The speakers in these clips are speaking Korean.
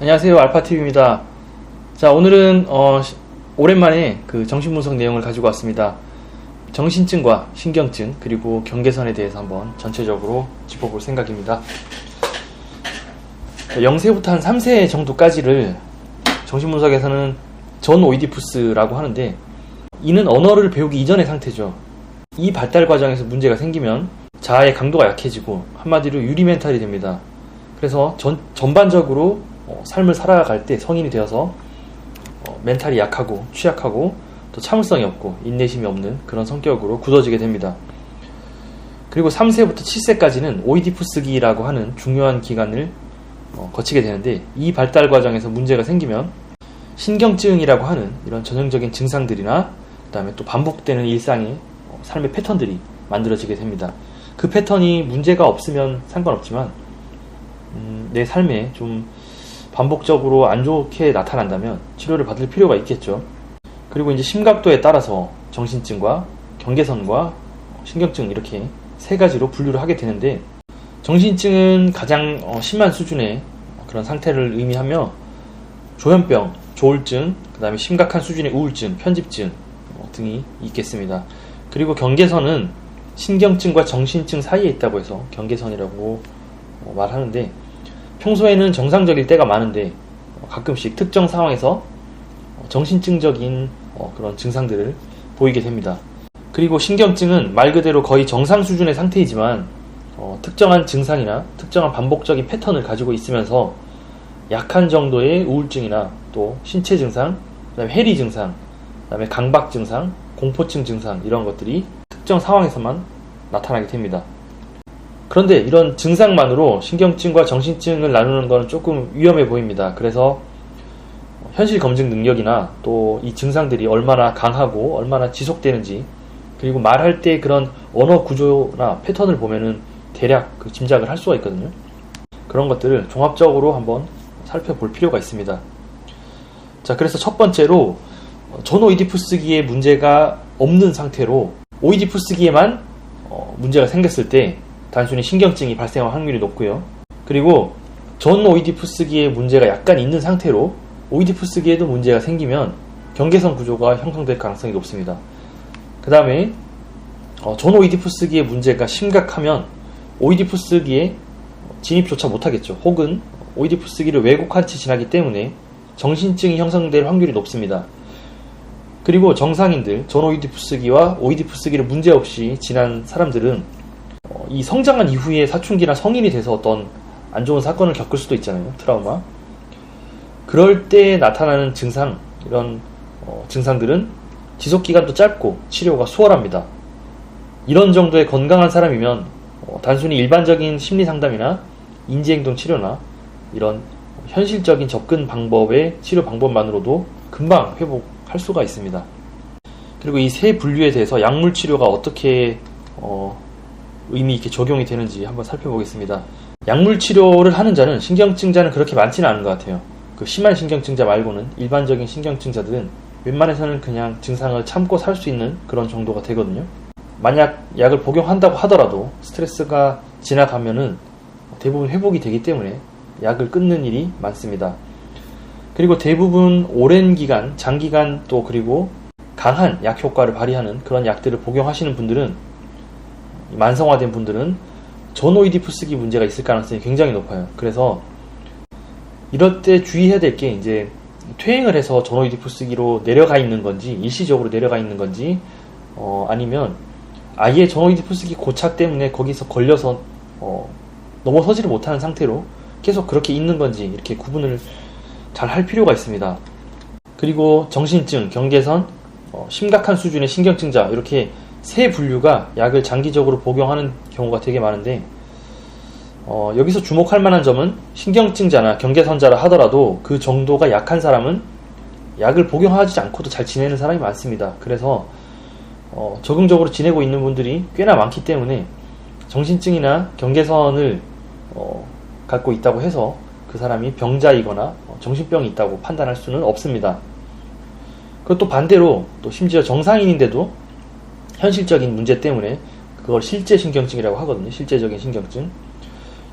안녕하세요, 알파TV입니다. 자, 오늘은 오랜만에 그 정신분석 내용을 가지고 왔습니다. 정신증과 신경증 그리고 경계선에 대해서 한번 전체적으로 짚어볼 생각입니다. 0세부터 한 3세 정도까지를 정신분석에서는 전 오이디푸스라고 하는데, 이는 언어를 배우기 이전의 상태죠. 이 발달 과정에서 문제가 생기면 자아의 강도가 약해지고 한마디로 유리멘탈이 됩니다. 그래서 전반적으로 삶을 살아갈 때 성인이 되어서 멘탈이 약하고 취약하고 또 참을성이 없고 인내심이 없는 그런 성격으로 굳어지게 됩니다. 그리고 3세부터 7세까지는 오이디푸스기라고 하는 중요한 기간을 거치게 되는데, 이 발달 과정에서 문제가 생기면 신경증이라고 하는 이런 전형적인 증상들이나 그 다음에 또 반복되는 일상의 삶의 패턴들이 만들어지게 됩니다. 그 패턴이 문제가 없으면 상관없지만 내 삶에 좀 반복적으로 안 좋게 나타난다면 치료를 받을 필요가 있겠죠. 그리고 이제 심각도에 따라서 정신증과 경계선과 신경증 이렇게 세 가지로 분류를 하게 되는데, 정신증은 가장 심한 수준의 그런 상태를 의미하며 조현병, 조울증, 그 다음에 심각한 수준의 우울증, 편집증 등이 있겠습니다. 그리고 경계선은 신경증과 정신증 사이에 있다고 해서 경계선이라고 말하는데, 평소에는 정상적일 때가 많은데 가끔씩 특정 상황에서 정신증적인 그런 증상들을 보이게 됩니다. 그리고 신경증은 말 그대로 거의 정상 수준의 상태이지만 특정한 증상이나 특정한 반복적인 패턴을 가지고 있으면서 약한 정도의 우울증이나 또 신체 증상, 그다음에 해리 증상, 그다음에 강박 증상, 공포증 증상 이런 것들이 특정 상황에서만 나타나게 됩니다. 그런데 이런 증상만으로 신경증과 정신증을 나누는 것은 조금 위험해 보입니다. 그래서 현실 검증 능력이나 또 이 증상들이 얼마나 강하고 얼마나 지속되는지, 그리고 말할 때 그런 언어 구조나 패턴을 보면은 대략 그 짐작을 할 수가 있거든요. 그런 것들을 종합적으로 한번 살펴볼 필요가 있습니다. 자, 그래서 첫 번째로 전 오이디푸스기에 문제가 없는 상태로 오이디푸스기에만 문제가 생겼을 때 단순히 신경증이 발생할 확률이 높고요. 그리고 전 오이디푸스기에 문제가 약간 있는 상태로 오이디푸스기에도 문제가 생기면 경계선 구조가 형성될 가능성이 높습니다. 그 다음에 전 오이디푸스기에 문제가 심각하면 오이디푸스기에 진입조차 못하겠죠. 혹은 오이디푸스기를 왜곡한 채 지나기 때문에 정신증이 형성될 확률이 높습니다. 그리고 정상인들, 전 오이디푸스기와 오이디푸스기를 문제없이 지난 사람들은 이 성장한 이후에 사춘기나 성인이 돼서 어떤 안 좋은 사건을 겪을 수도 있잖아요. 트라우마. 그럴 때 나타나는 증상, 이런 증상들은 지속기간도 짧고 치료가 수월합니다. 이런 정도의 건강한 사람이면 단순히 일반적인 심리상담이나 인지행동 치료나 이런 현실적인 접근 방법의 치료 방법만으로도 금방 회복할 수가 있습니다. 그리고 이 세 분류에 대해서 약물 치료가 어떻게 의미 있게 적용이 되는지 한번 살펴보겠습니다. 약물 치료를 하는 자는, 신경증자는 그렇게 많지는 않은 것 같아요. 그 심한 신경증자 말고는 일반적인 신경증자들은 웬만해서는 그냥 증상을 참고 살 수 있는 그런 정도가 되거든요. 만약 약을 복용한다고 하더라도 스트레스가 지나가면은 대부분 회복이 되기 때문에 약을 끊는 일이 많습니다. 그리고 대부분 오랜 기간, 장기간 또 그리고 강한 약 효과를 발휘하는 그런 약들을 복용하시는 분들은, 만성화된 분들은 전 오이디푸스기 문제가 있을 가능성이 굉장히 높아요. 그래서 이럴 때 주의해야 될 게, 이제 퇴행을 해서 전 오이디푸스기로 내려가 있는 건지, 일시적으로 내려가 있는 건지, 아니면 아예 전 오이디푸스기 고착 때문에 거기서 걸려서 넘어서지를 못하는 상태로 계속 그렇게 있는 건지, 이렇게 구분을 잘 할 필요가 있습니다. 그리고 정신증, 경계선, 심각한 수준의 신경증자, 이렇게 세 분류가 약을 장기적으로 복용하는 경우가 되게 많은데, 여기서 주목할 만한 점은 신경증자나 경계선자라 하더라도 그 정도가 약한 사람은 약을 복용하지 않고도 잘 지내는 사람이 많습니다. 그래서 적응적으로 지내고 있는 분들이 꽤나 많기 때문에 정신증이나 경계선을 갖고 있다고 해서 그 사람이 병자이거나 정신병이 있다고 판단할 수는 없습니다. 그것도 반대로 또 심지어 정상인인데도 현실적인 문제 때문에 그걸 실제 신경증이라고 하거든요. 실제적인 신경증.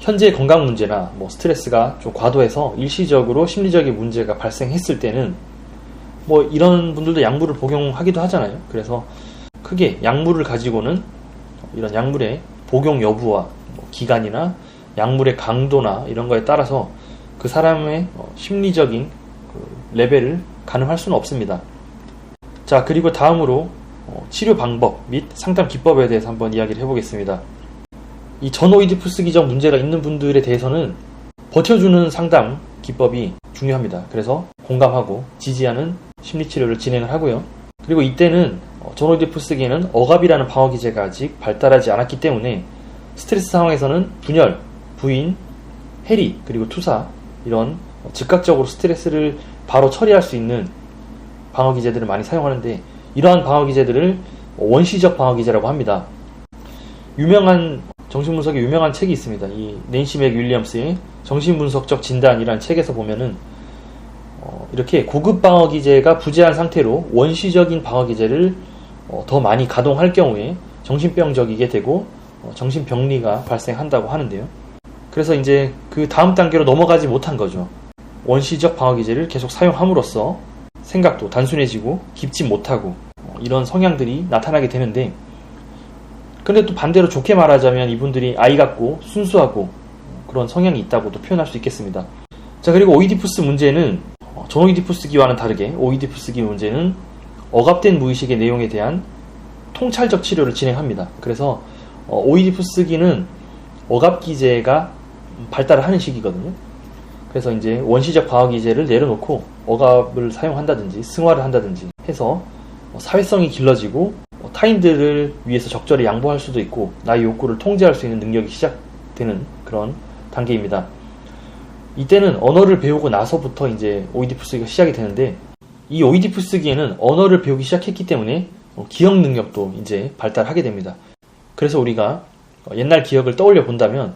현재 건강 문제나 뭐 스트레스가 좀 과도해서 일시적으로 심리적인 문제가 발생했을 때는 뭐 이런 분들도 약물을 복용하기도 하잖아요. 그래서 크게 약물을 가지고는 이런 약물의 복용 여부와 뭐 기간이나 약물의 강도나 이런 거에 따라서 그 사람의 심리적인 그 레벨을 가늠할 수는 없습니다. 자, 그리고 다음으로 치료 방법 및 상담 기법에 대해서 한번 이야기를 해보겠습니다. 이 전오이디푸스기적 문제가 있는 분들에 대해서는 버텨주는 상담 기법이 중요합니다. 그래서 공감하고 지지하는 심리치료를 진행을 하고요. 그리고 이때는 전오이디푸스기에는 억압이라는 방어기제가 아직 발달하지 않았기 때문에 스트레스 상황에서는 분열, 부인, 해리, 그리고 투사 이런 즉각적으로 스트레스를 바로 처리할 수 있는 방어기제들을 많이 사용하는데, 이러한 방어기제들을 원시적 방어기제라고 합니다. 정신분석의 유명한 책이 있습니다. 이 낸시 맥 윌리엄스의 정신분석적 진단이라는 책에서 보면은 이렇게 고급 방어기제가 부재한 상태로 원시적인 방어기제를 더 많이 가동할 경우에 정신병적이게 되고 정신병리가 발생한다고 하는데요. 그래서 이제 그 다음 단계로 넘어가지 못한 거죠. 원시적 방어기제를 계속 사용함으로써 생각도 단순해지고 깊지 못하고 이런 성향들이 나타나게 되는데, 근데 또 반대로 좋게 말하자면 이분들이 아이 같고 순수하고 그런 성향이 있다고도 표현할 수 있겠습니다. 자, 그리고 오이디푸스 문제는 전오이디푸스기와는 다르게 오이디푸스기 문제는 억압된 무의식의 내용에 대한 통찰적 치료를 진행합니다. 그래서 오이디푸스기는 억압기제가 발달을 하는 시기거든요. 그래서 이제 원시적 방어기제를 내려놓고 억압을 사용한다든지 승화를 한다든지 해서 사회성이 길러지고 타인들을 위해서 적절히 양보할 수도 있고 나의 욕구를 통제할 수 있는 능력이 시작되는 그런 단계입니다. 이때는 언어를 배우고 나서부터 이제 오이디푸스기가 시작이 되는데, 이 오이디푸스기에는 언어를 배우기 시작했기 때문에 기억 능력도 이제 발달하게 됩니다. 그래서 우리가 옛날 기억을 떠올려 본다면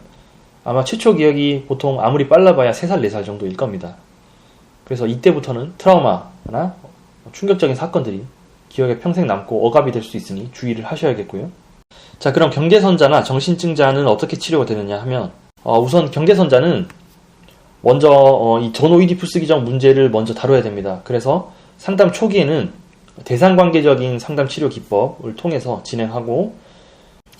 아마 최초 기억이 보통 아무리 빨라봐야 3살, 4살 정도일 겁니다. 그래서 이때부터는 트라우마나 충격적인 사건들이 기억에 평생 남고 억압이 될 수 있으니 주의를 하셔야겠고요. 자, 그럼 경계선자나 정신증자는 어떻게 치료가 되느냐 하면 우선 경계선자는 먼저 이 전오이디푸스기적 문제를 먼저 다뤄야 됩니다. 그래서 상담 초기에는 대상관계적인 상담 치료 기법을 통해서 진행하고,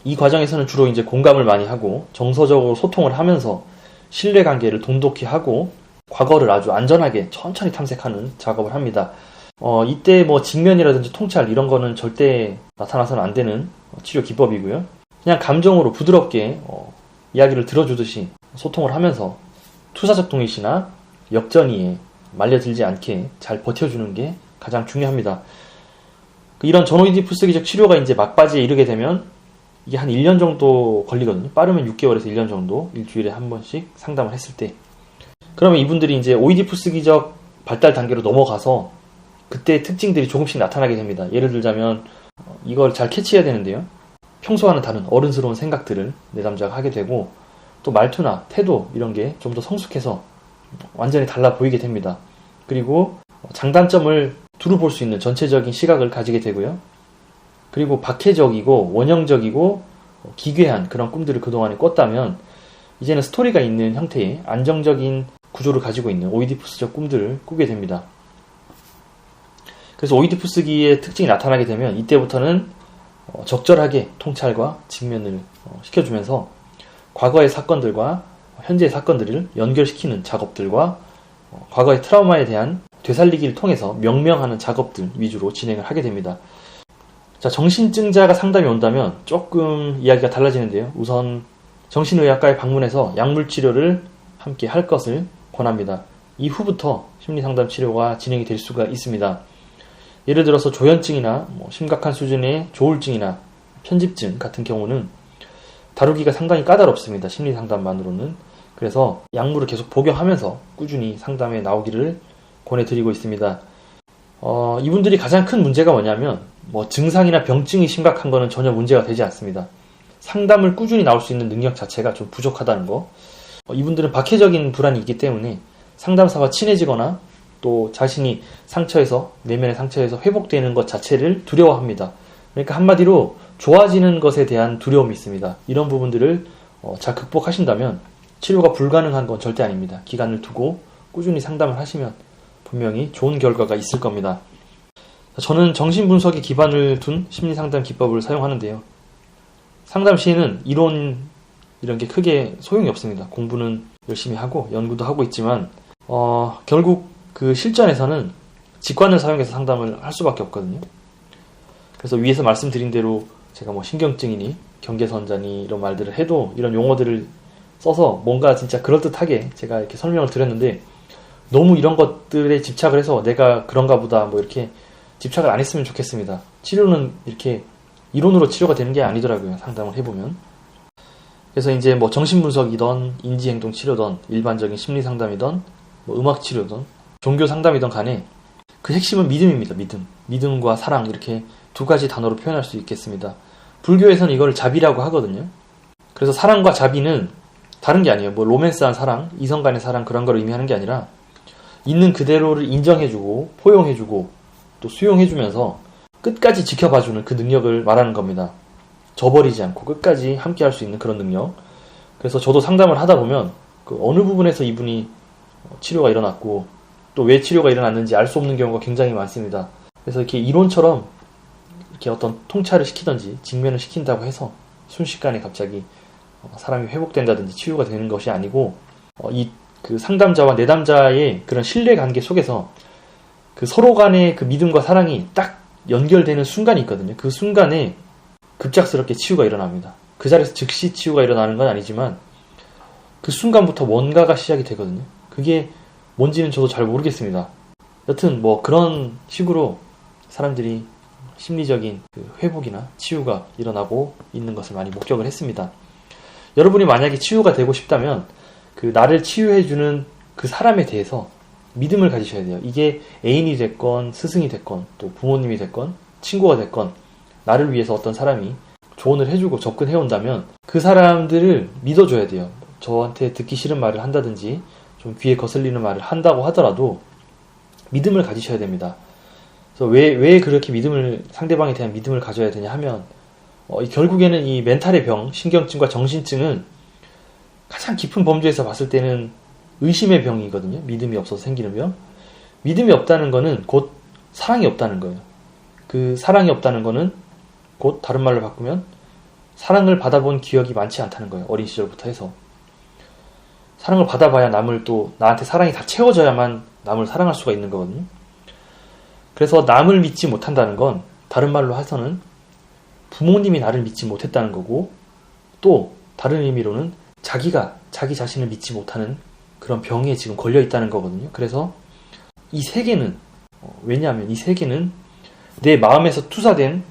이 과정에서는 주로 이제 공감을 많이 하고 정서적으로 소통을 하면서 신뢰관계를 돈독히 하고 과거를 아주 안전하게 천천히 탐색하는 작업을 합니다. 이때 뭐 직면이라든지 통찰 이런 거는 절대 나타나서는 안 되는 치료 기법이고요. 그냥 감정으로 부드럽게 이야기를 들어주듯이 소통을 하면서 투사적 동의시나 역전이에 말려들지 않게 잘 버텨주는 게 가장 중요합니다. 이런 전오이디푸스기적 치료가 이제 막바지에 이르게 되면 이게 한 1년 정도 걸리거든요. 빠르면 6개월에서 1년 정도, 일주일에 한 번씩 상담을 했을 때. 그러면 이분들이 이제 오이디푸스기적 발달 단계로 넘어가서 그때 특징들이 조금씩 나타나게 됩니다. 예를 들자면 이걸 잘 캐치해야 되는데요. 평소와는 다른 어른스러운 생각들을 내담자가 하게 되고, 또 말투나 태도 이런 게 좀 더 성숙해서 완전히 달라 보이게 됩니다. 그리고 장단점을 두루 볼 수 있는 전체적인 시각을 가지게 되고요. 그리고 박해적이고 원형적이고 기괴한 그런 꿈들을 그동안에 꿨다면 이제는 스토리가 있는 형태의 안정적인 구조를 가지고 있는 오이디푸스적 꿈들을 꾸게 됩니다. 그래서 오이디푸스기의 특징이 나타나게 되면 이때부터는 적절하게 통찰과 직면을 시켜주면서 과거의 사건들과 현재의 사건들을 연결시키는 작업들과 과거의 트라우마에 대한 되살리기를 통해서 명명하는 작업들 위주로 진행을 하게 됩니다. 자, 정신증자가 상담이 온다면 조금 이야기가 달라지는데요. 우선 정신의학과에 방문해서 약물치료를 함께 할 것을 권합니다. 이후부터 심리상담 치료가 진행이 될 수가 있습니다. 예를 들어서 조현증이나 심각한 수준의 조울증이나 편집증 같은 경우는 다루기가 상당히 까다롭습니다. 심리상담만으로는. 그래서 약물을 계속 복용하면서 꾸준히 상담에 나오기를 권해드리고 있습니다. 이분들이 가장 큰 문제가 뭐냐면 증상이나 병증이 심각한 거는 전혀 문제가 되지 않습니다. 상담을 꾸준히 나올 수 있는 능력 자체가 좀 부족하다는 거. 이분들은 박해적인 불안이 있기 때문에 상담사와 친해지거나 또 자신이 내면의 상처에서 회복되는 것 자체를 두려워합니다. 그러니까 한마디로 좋아지는 것에 대한 두려움이 있습니다. 이런 부분들을 잘 극복하신다면 치료가 불가능한 건 절대 아닙니다. 기간을 두고 꾸준히 상담을 하시면 분명히 좋은 결과가 있을 겁니다. 저는 정신분석에 기반을 둔 심리상담 기법을 사용하는데요. 상담 시에는 이론 이런 게 크게 소용이 없습니다. 공부는 열심히 하고 연구도 하고 있지만 결국 그 실전에서는 직관을 사용해서 상담을 할 수밖에 없거든요. 그래서 위에서 말씀드린 대로 제가 뭐 신경증이니 경계선자니 이런 말들을 해도 이런 용어들을 써서 뭔가 진짜 그럴듯하게 제가 이렇게 설명을 드렸는데 너무 이런 것들에 집착을 해서 내가 그런가 보다 뭐 이렇게 집착을 안 했으면 좋겠습니다. 치료는 이렇게 이론으로 치료가 되는 게 아니더라고요. 상담을 해보면. 그래서 이제 뭐 정신분석이든 인지행동치료든 일반적인 심리상담이든 뭐 음악치료든 종교상담이든 간에 그 핵심은 믿음입니다. 믿음과 사랑 이렇게 두 가지 단어로 표현할 수 있겠습니다. 불교에서는 이걸 자비라고 하거든요. 그래서 사랑과 자비는 다른 게 아니에요. 뭐 로맨스한 사랑, 이성 간의 사랑 그런 걸 의미하는 게 아니라 있는 그대로를 인정해주고 포용해주고 또 수용해주면서 끝까지 지켜봐주는 그 능력을 말하는 겁니다. 저버리지 않고 끝까지 함께 할 수 있는 그런 능력. 그래서 저도 상담을 하다 보면 그 어느 부분에서 이분이 치료가 일어났고 또 왜 치료가 일어났는지 알 수 없는 경우가 굉장히 많습니다. 그래서 이렇게 이론처럼 이렇게 어떤 통찰을 시키든지 직면을 시킨다고 해서 순식간에 갑자기 사람이 회복된다든지 치유가 되는 것이 아니고 이 그 상담자와 내담자의 그런 신뢰 관계 속에서 그 서로 간의 그 믿음과 사랑이 딱 연결되는 순간이 있거든요. 그 순간에 급작스럽게 치유가 일어납니다. 그 자리에서 즉시 치유가 일어나는 건 아니지만 그 순간부터 뭔가가 시작이 되거든요. 그게 뭔지는 저도 잘 모르겠습니다. 여튼 뭐 그런 식으로 사람들이 심리적인 그 회복이나 치유가 일어나고 있는 것을 많이 목격을 했습니다. 여러분이 만약에 치유가 되고 싶다면 그 나를 치유해주는 그 사람에 대해서 믿음을 가지셔야 돼요. 이게 애인이 됐건 스승이 됐건 또 부모님이 됐건 친구가 됐건 나를 위해서 어떤 사람이 조언을 해주고 접근해온다면 그 사람들을 믿어줘야 돼요. 저한테 듣기 싫은 말을 한다든지 좀 귀에 거슬리는 말을 한다고 하더라도 믿음을 가지셔야 됩니다. 그래서 왜 그렇게 상대방에 대한 믿음을 가져야 되냐 하면 결국에는 이 멘탈의 병, 신경증과 정신증은 가장 깊은 범주에서 봤을 때는 의심의 병이거든요. 믿음이 없어서 생기는 병. 믿음이 없다는 거는 곧 사랑이 없다는 거예요. 그 사랑이 없다는 거는 곧 다른 말로 바꾸면 사랑을 받아본 기억이 많지 않다는 거예요. 어린 시절부터 해서. 사랑을 받아봐야 나한테 사랑이 다 채워져야만 남을 사랑할 수가 있는 거거든요. 그래서 남을 믿지 못한다는 건 다른 말로 해서는 부모님이 나를 믿지 못했다는 거고 또 다른 의미로는 자기가 자기 자신을 믿지 못하는 그런 병에 지금 걸려 있다는 거거든요. 그래서 이 세계는 왜냐하면 이 세계는 내 마음에서 투사된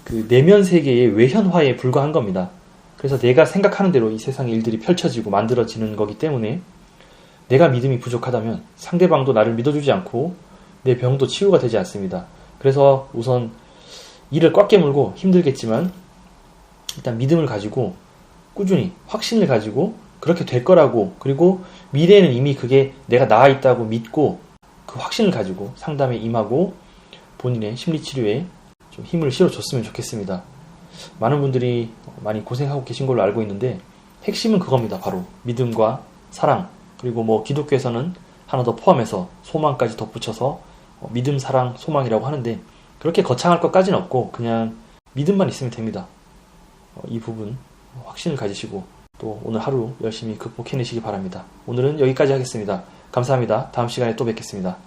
그 내면 세계의 외현화에 불과한 겁니다. 그래서 내가 생각하는 대로 이 세상의 일들이 펼쳐지고 만들어지는 거기 때문에 내가 믿음이 부족하다면 상대방도 나를 믿어주지 않고 내 병도 치유가 되지 않습니다. 그래서 우선 이를 꽉 깨물고 힘들겠지만 일단 믿음을 가지고 꾸준히 확신을 가지고 그렇게 될 거라고 그리고 미래에는 이미 그게 내가 나아 있다고 믿고 그 확신을 가지고 상담에 임하고 본인의 심리치료에 좀 힘을 실어줬으면 좋겠습니다. 많은 분들이 많이 고생하고 계신 걸로 알고 있는데 핵심은 그겁니다. 바로 믿음과 사랑 그리고 뭐 기독교에서는 하나 더 포함해서 소망까지 덧붙여서 믿음, 사랑, 소망이라고 하는데 그렇게 거창할 것까지는 없고 그냥 믿음만 있으면 됩니다. 이 부분 확신을 가지시고 또 오늘 하루 열심히 극복해내시기 바랍니다. 오늘은 여기까지 하겠습니다. 감사합니다. 다음 시간에 또 뵙겠습니다.